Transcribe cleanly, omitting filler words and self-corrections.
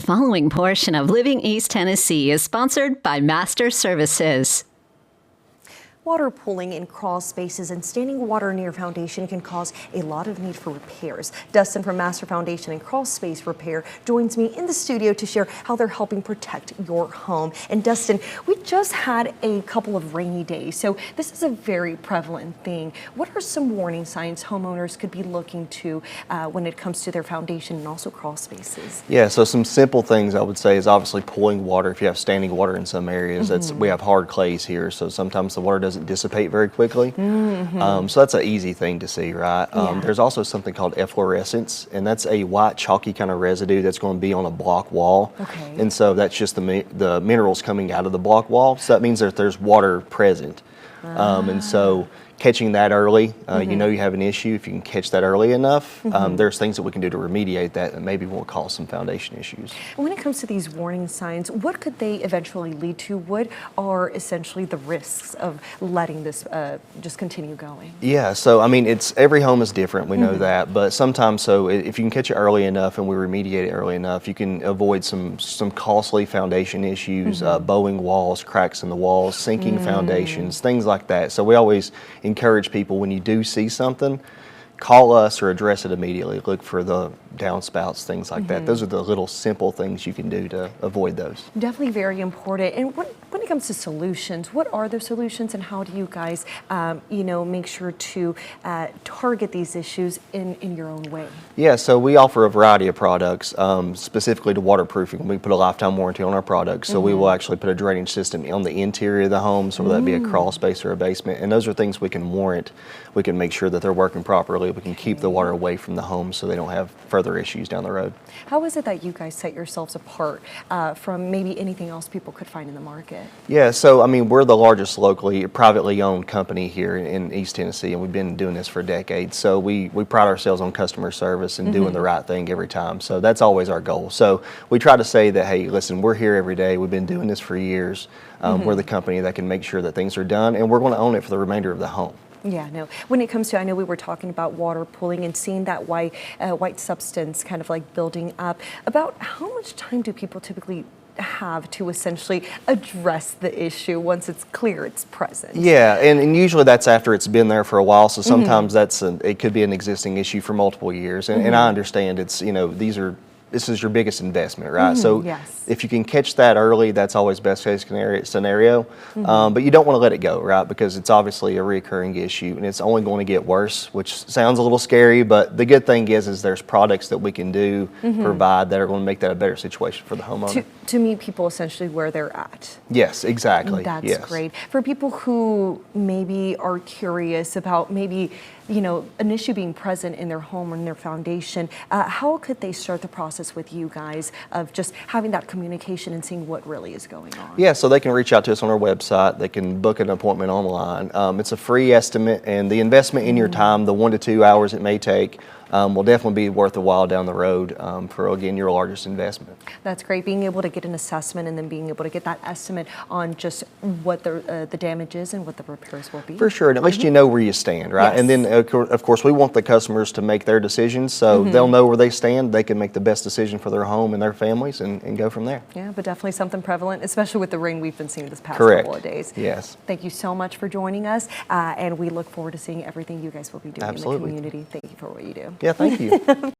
following portion of Living East Tennessee is sponsored by Master Services. Water pooling in crawl spaces and standing water near foundation can cause a lot of need for repairs. Dustin from Master Foundation and Crawl Space Repair joins me in the studio to share how they're helping protect your home. And Dustin, we just had a couple of rainy days, so this is a very prevalent thing. What are some warning signs homeowners could be looking to when it comes to their foundation and also crawl spaces? Yeah, so some simple things I would say is obviously pooling water. If you have standing water in some areas, we have hard clays here, so sometimes the water doesn't dissipate very quickly. So that's an easy thing to see, right? There's also something called efflorescence, and that's a white chalky kind of residue that's going to be on a block wall. And so that's just the minerals coming out of the block wall. So that means that there's water present. And so catching that early, you know you have an issue. If you can catch that early enough, there's things that we can do to remediate that and maybe won't cause some foundation issues. When it comes to these warning signs, what could they eventually lead to? What are essentially the risks of letting this just continue going? Yeah, so I mean, every home is different, we know that, but sometimes, so if you can catch it early enough and we remediate it early enough, you can avoid some costly foundation issues, bowing walls, cracks in the walls, sinking foundations, things like that. So we always encourage people, when you do see something, call us or address it immediately. Look for the downspouts, things like that. Those are the little simple things you can do to avoid those. Definitely very important. And when it comes to solutions, what are the solutions and how do you guys, make sure to target these issues in your own way? Yeah, so we offer a variety of products, specifically to waterproofing. We put a lifetime warranty on our products, so we will actually put a drainage system on the interior of the home, so whether that be a crawl space or a basement, and those are things we can warrant. We can make sure that they're working properly. We can keep the water away from the home so they don't have further issues down the road. How is it that you guys set yourselves apart from maybe anything else people could find in the market? Yeah, so I mean, we're the largest locally, privately owned company here in East Tennessee, and we've been doing this for decades. So we pride ourselves on customer service and doing the right thing every time. So that's always our goal. So we try to say that, hey, listen, we're here every day. We've been doing this for years. We're the company that can make sure that things are done, and we're going to own it for the remainder of the home. Yeah, no. When it comes to, I know we were talking about water pooling and seeing that white substance kind of like building up. About how much time do people typically have to essentially address the issue once it's clear it's present? Yeah, and usually that's after it's been there for a while. So sometimes it could be an existing issue for multiple years. And I understand this is your biggest investment, right? So if you can catch that early, that's always best case scenario. But you don't want to let it go, right? Because it's obviously a recurring issue and it's only going to get worse, which sounds a little scary, but the good thing is there's products that we can do, provide, that are going to make that a better situation for the homeowner. To meet people essentially where they're at. Yes, exactly. That's great. For people who maybe are curious about maybe, an issue being present in their home or in their foundation, how could they start the process with you guys of just having that communication and seeing what really is going on? Yeah, so they can reach out to us on our website. They can book an appointment online. It's a free estimate, and the investment in your time, the 1 to 2 hours it may take, will definitely be worth a while down the road for, again, your largest investment. That's great, being able to get an assessment and then being able to get that estimate on just what the damage is and what the repairs will be. For sure, and at least you know where you stand, right? Yes. And then, of course, we want the customers to make their decisions, so they'll know where they stand. They can make the best decision for their home and their families and go from there. Yeah, but definitely something prevalent, especially with the rain we've been seeing this past couple of days. Yes. Thank you so much for joining us, and we look forward to seeing everything you guys will be doing in the community. Thank you for what you do. Yeah, thank you.